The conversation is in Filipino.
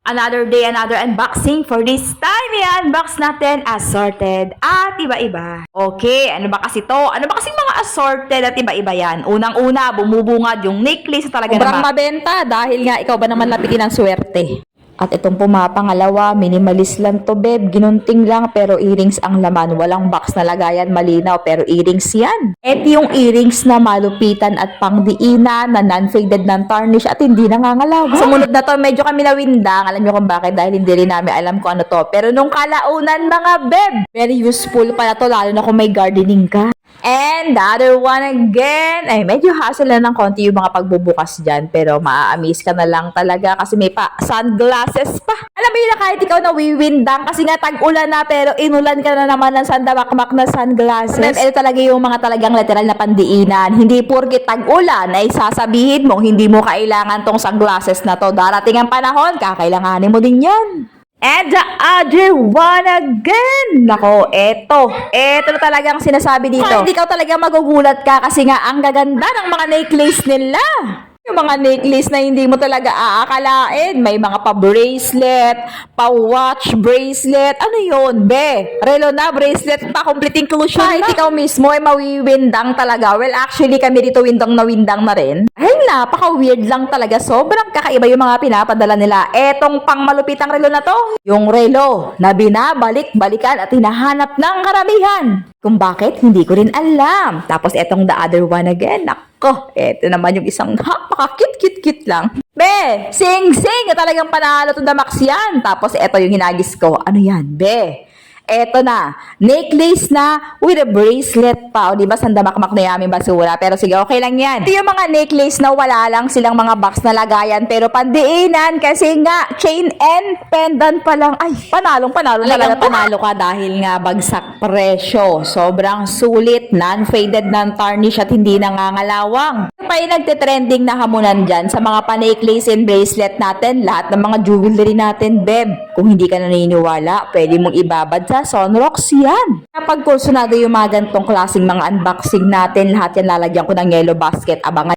Another day, another unboxing. For this time, i-unbox natin assorted at iba-iba. Okay, ano ba kasi to? Ano ba kasi mga assorted at iba-iba yan? Unang-una, bumubungad yung necklace na talaga Sobrang naman. mabenta dahil nga ikaw ba naman lapitin ang swerte. At itong pumapangalawa, minimalist lang to, babe. Ginunting lang pero earrings ang laman. Walang box na lagayan, malinaw pero earrings yan. Ito yung earrings na malupitan at pangdiinan na non-faded, non-tarnish at hindi nangangalawa. Sumunod na to, medyo kami nawindang. Alam niyo kung bakit? Dahil hindi rin namin alam kung ano to. Pero nung kalaunan mga babe, very useful pala to lalo na kung may gardening ka. And the other one again, ay medyo hassle na ng konti yung mga pagbubukas dyan. Pero maa-amaze ka na lang talaga kasi may pa sunglasses pa. Alam mo yun na kahit ikaw nawiwindang kasi nga tag-ulan na pero inulan ka na naman ng sandamakmak na sunglasses. Ito talaga yung mga talagang literal na pandiinan. Hindi porket tag-ulan ay sasabihin mo hindi mo kailangan tong sunglasses na to. Darating ang panahon, kakailanganin mo din yan. And the other one again. Nako, eto na talagang sinasabi dito. Hindi ikaw talaga magugulat ka kasi nga ang gaganda ng mga necklace nila. Yung mga necklace na hindi mo talaga aakalain. May mga pa-bracelet, pa-watch bracelet. Ano yun, be? Relo na, bracelet pa, complete inclusion na. Ikaw mismo ay mawiwindang talaga. Well, actually, kami dito windang na rin. Ay, napaka-weird lang talaga. Sobrang kakaiba yung mga pinapadala nila. Etong pang malupitang relo na to. Yung relo na binabalik-balikan at hinahanap ng karamihan. Kung bakit, hindi ko rin alam. Tapos etong the other one again. Nako, eto naman yung isang napaka-cute lang. Be, sing-sing na talagang panalo to the max yan. Tapos eto yung hinagis ko. Ano yan, be? Eto na, necklace na with a bracelet pa. O diba, sandamakmak na yung aming basura. Pero sige, okay lang yan. Ito yung mga necklace na wala lang silang mga box na lagayan. Pero pandiinan kasi nga, chain and pendant pa lang. Ay, panalo talaga. Panalo ka dahil nga bagsak presyo. Sobrang sulit, non-faded, non-tarnish at hindi nangangalawang. Ito pa yung nagte-trending na hamunan dyan sa mga pa-necklace and bracelet natin. Lahat ng mga jewelry natin, beb. Kung hindi ka naniniwala, pwede mong ibabad sa Sunrocks yan. Kapag kursunado yung mga gantong klaseng mga unboxing natin, lahat yan lalagyan ko ng yellow basket. Abangan